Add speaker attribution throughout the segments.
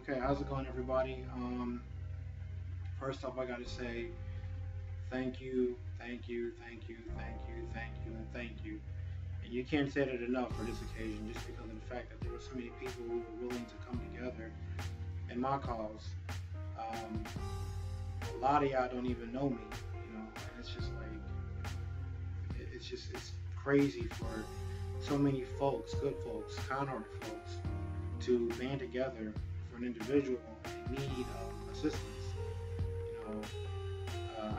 Speaker 1: Okay, how's it going, everybody? First off, I gotta say thank you, thank you, thank you, thank you, thank you, and thank you. And you can't say that enough for this occasion, just because of the fact that there were so many people who were willing to come together in my cause. Um, a lot of y'all don't even know me, and it's just like it's crazy for so many folks, good folks, kind-hearted folks, to band together for an individual in need of assistance. You know,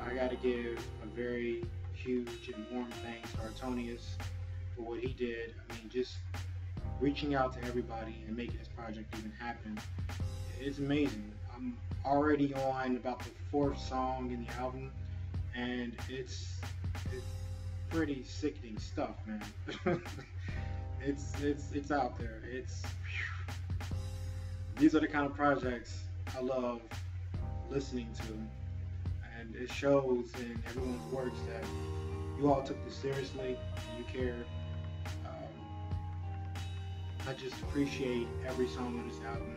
Speaker 1: I got to give a very huge and warm thanks to Artonius for what he did. I mean, just reaching out to everybody and making this project even happen. It's amazing. I'm already on about the fourth song in the album, and it's pretty sickening stuff, man. It's out there. These are the kind of projects I love listening to, and it shows in everyone's works that you all took this seriously and you care. Um, I just appreciate every song on this album,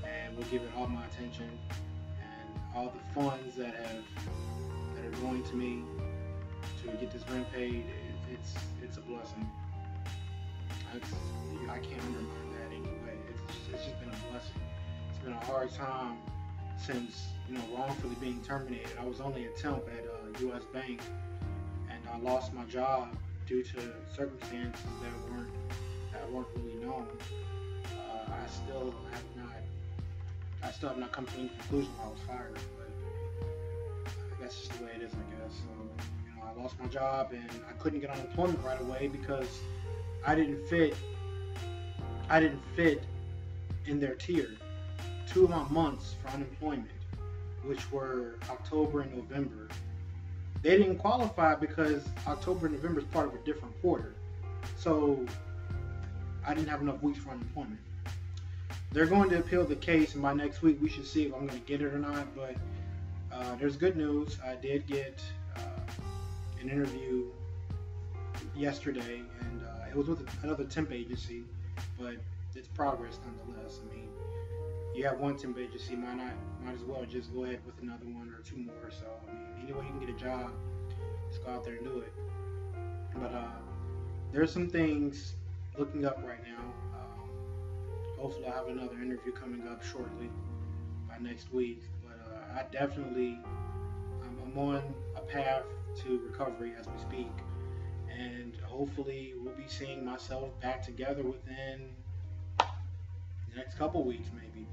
Speaker 1: and will give it all my attention and all the funds that are going to me to get this rent paid. It's a blessing. It's, I can't undermine that anyway. It's just been a blessing. It's been a hard time since wrongfully being terminated. I was only a temp at U.S. Bank, and I lost my job due to circumstances that weren't really known. I still have not come to any conclusion why I was fired, but that's just the way it is, I guess. So I lost my job and I couldn't get unemployment right away because I didn't fit. I didn't fit in their tier. Two of my months for unemployment, which were October and November, they didn't qualify because October and November is part of a different quarter. So I didn't have enough weeks for unemployment. They're going to appeal the case, and by next week we should see if I'm going to get it or not. But there's good news. I did get an interview yesterday, and it was with another temp agency, but it's progress nonetheless. I mean, you have one temp agency, might as well just go ahead with another one or two more. So I mean, any way you can get a job, just go out there and do it. But there's some things looking up right now. Hopefully, I'll have another interview coming up shortly by next week. But I definitely, I'm on a path to recovery as we speak, and hopefully, we'll be seeing myself back together within the next couple weeks, maybe.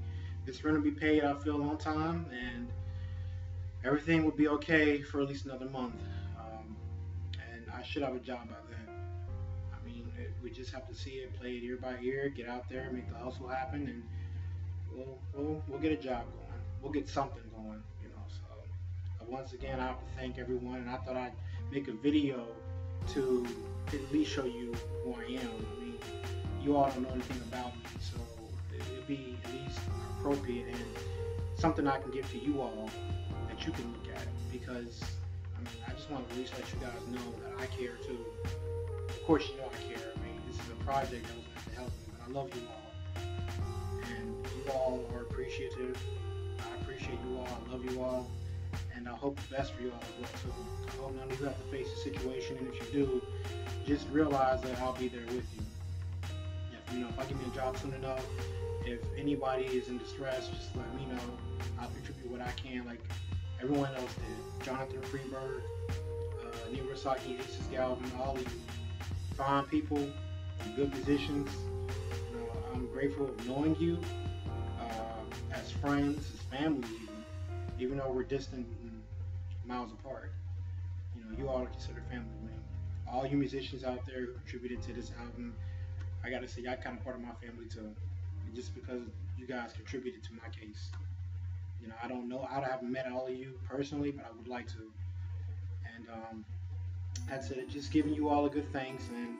Speaker 1: It's going to be paid, I feel, on time, and everything will be okay for at least another month. Um, and I should have a job by then. I mean, we just have to see it, play it ear by ear, get out there, make the hustle happen, and we'll get a job going. We'll get something going. So once again, I have to thank everyone, and I thought I'd make a video to at least show you who I am. I mean, you all don't know anything about me, so it'd be at least appropriate and something I can give to you all that you can look at, because I mean, I just want to at least let you guys know that I care too. Of course, you know I care. I mean, this is a project that was meant to help me, but I love you all, and you all are appreciative. I appreciate you all. I love you all, and I hope the best for you all as well too. I hope none of you have to face the situation, and if you do, just realize that I'll be there with you. If I give me a job soon enough, if anybody is in distress, just let me know. I'll contribute what I can, like everyone else did. Jonathan Freeberg, Nirasaki, Aces Galvin, all of you fine people in good positions. I'm grateful of knowing you as friends, as family, even though we're distant and miles apart. You all are considered family to me. All you musicians out there who contributed to this album, I gotta say, y'all kind of part of my family too. Just because you guys contributed to my case. I don't know, I haven't met all of you personally, but I would like to. And that's it. Just giving you all a good thanks. And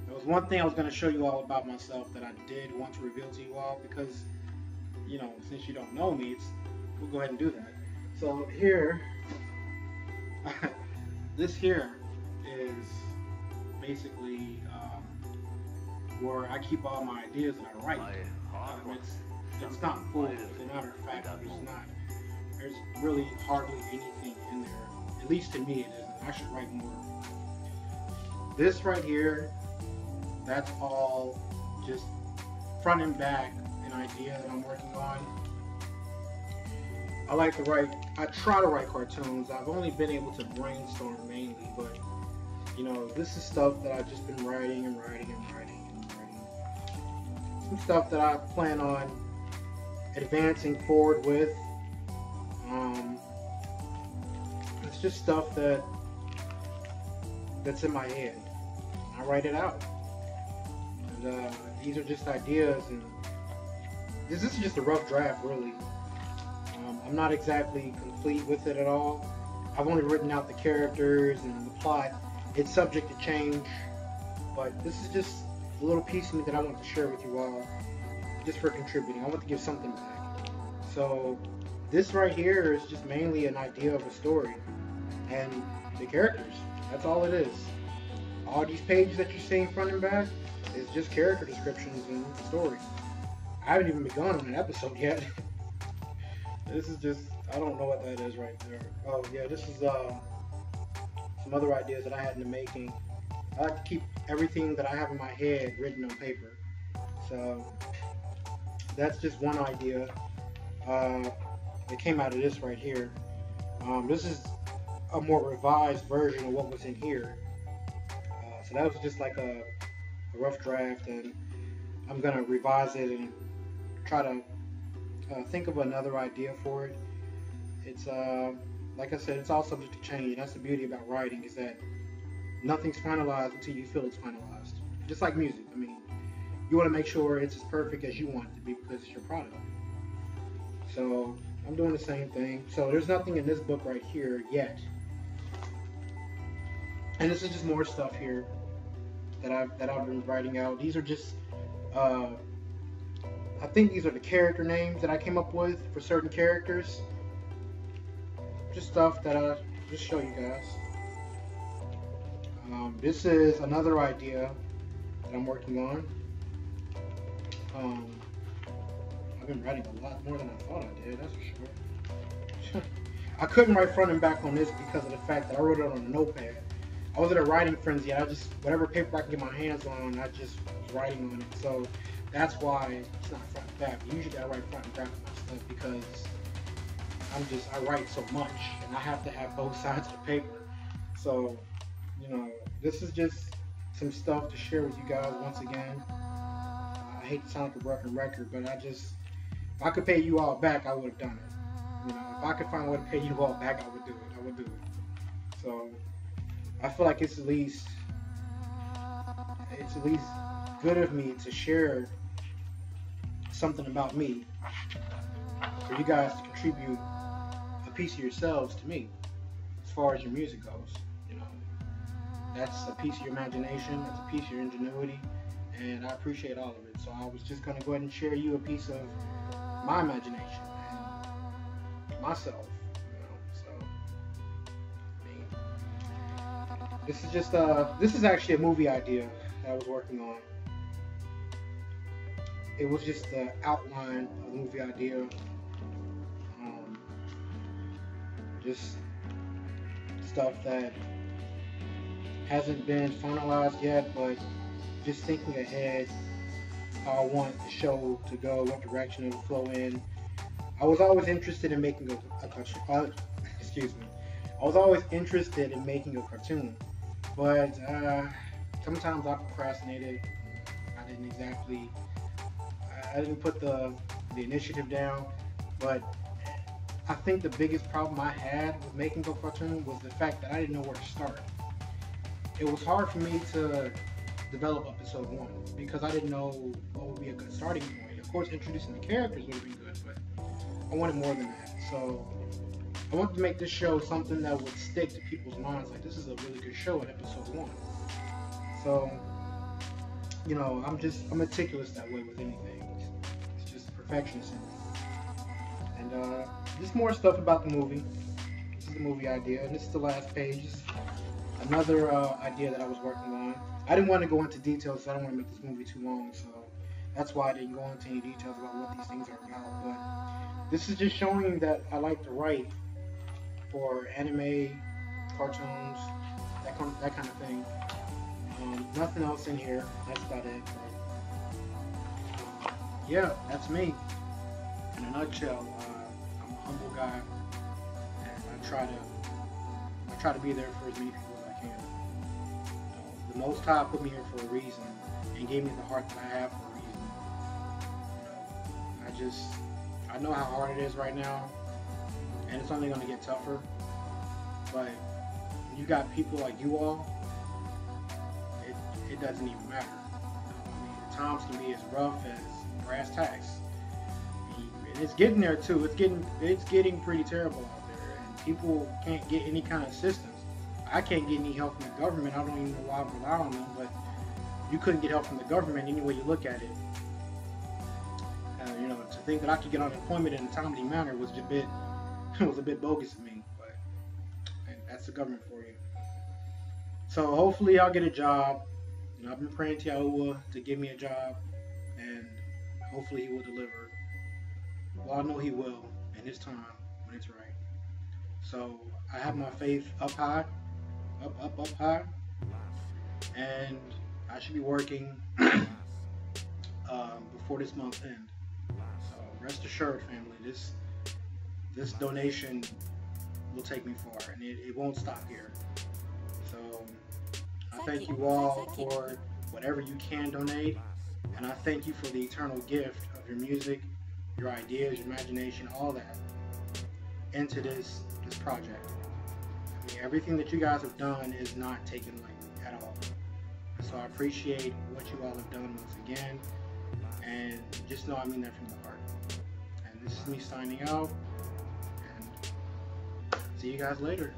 Speaker 1: there was one thing I was going to show you all about myself that I did want to reveal to you all, because since you don't know me, we'll go ahead and do that. So here, this here is basically where I keep all my ideas that I write. it's not full. As a matter of fact, there's really hardly anything in there. At least to me, it isn't. I should write more. This right here, that's all just front and back an idea that I'm working on. I try to write cartoons. I've only been able to brainstorm mainly, but you know, this is stuff that I've just been writing and writing and writing and writing. Some stuff that I plan on advancing forward with. It's just stuff that's in my head. I write it out. And these are just ideas, and this is just a rough draft, really. I'm not exactly complete with it at all. I've only written out the characters and the plot. It's subject to change, but this is just a little piece of me that I want to share with you all, just for contributing. I want to give something back. So this right here is just mainly an idea of a story and the characters. That's all it is. All these pages that you're seeing front and back is just character descriptions and story. I haven't even begun on an episode yet. This is just, I don't know what that is right there. Oh yeah, this is some other ideas that I had in the making. I like to keep everything that I have in my head written on paper. So that's just one idea. It came out of this right here. This is a more revised version of what was in here. So that was just like a rough draft, and I'm gonna revise it and try to think of another idea for it. It's like I said, it's all subject to change, and that's the beauty about writing, is that nothing's finalized until you feel it's finalized. Just like music. I mean, you want to make sure it's as perfect as you want it to be because it's your product. So I'm doing the same thing. So there's nothing in this book right here yet. And this is just more stuff here that I've been writing out. These are just I think these are the character names that I came up with for certain characters. Just stuff that I just show you guys. This is another idea that I'm working on. I've been writing a lot more than I thought I did, that's for sure. I couldn't write front and back on this because of the fact that I wrote it on a notepad. I was in a writing frenzy, and I just, whatever paper I can get my hands on, I just was writing on it. So that's why it's not front and back. Usually I write front and back on my stuff because I write so much, and I have to have both sides of the paper. So, you know, this is just some stuff to share with you guys once again. I hate to sound like a broken record, but if I could pay you all back, I would have done it. You know, if I could find a way to pay you all back, I would do it. I would do it. So I feel like it's at least good of me to share something about me for you guys to contribute a piece of yourselves to me as far as your music goes. You know, that's a piece of your imagination, that's a piece of your ingenuity, and I appreciate all of it. So I was just going to go ahead and share you a piece of my imagination and myself. This is just this is actually a movie idea that I was working on. It was just the outline of the movie idea. Just stuff that hasn't been finalized yet, but just thinking ahead how I want the show to go, what direction it'll flow in. I was always interested in making excuse me. I was always interested in making a cartoon. But sometimes I procrastinated. I didn't put the initiative down. But I think the biggest problem I had with making a cartoon was the fact that I didn't know where to start. It was hard for me to develop episode 1 because I didn't know what would be a good starting point. Of course, introducing the characters would have been good, but I wanted more than that. So I wanted to make this show something that would stick to people's minds. Like, this is a really good show in episode 1. So, you know, I'm meticulous that way with anything. It's just perfectionist in me. And just more stuff about the movie. This is the movie idea, and this is the last page. This is another idea that I was working on. I didn't want to go into details, so I don't want to make this movie too long. So That's why I didn't go into any details about what these things are about. But this is just showing that I like to write for anime, cartoons, that kind of thing. Nothing else in here. That's about it. But, yeah, that's me in a nutshell. I'm a humble guy, and I try to be there for as many people as I can. The Most High put me here for a reason and gave me the heart that I have for a reason. I know how hard it is right now, and it's only going to get tougher. But when you got people like you all, it doesn't even matter. I mean, the times can be as rough as brass tacks. And it's getting there too. It's getting pretty terrible out there, and people can't get any kind of assistance. I can't get any help from the government. I don't even know why I rely on them, but you couldn't get help from the government any way you look at it. To think that I could get unemployment in a timely manner was a bit bogus to me. But that's the government for you. So hopefully I'll get a job. I've been praying to Yahuwah to give me a job, and hopefully He will deliver. Well, I know He will in His time when it's right. So I have my faith up high, up high, and I should be working before this month end. So rest assured, family, this donation will take me far, and it won't stop here. So I thank you all for whatever you can donate, and I thank you for the eternal gift of your music, your ideas, your imagination, all that into this project. I mean, everything that you guys have done is not taken lightly at all. So I appreciate what you all have done once again, and just know I mean that from the heart. And this is me signing out, and see you guys later.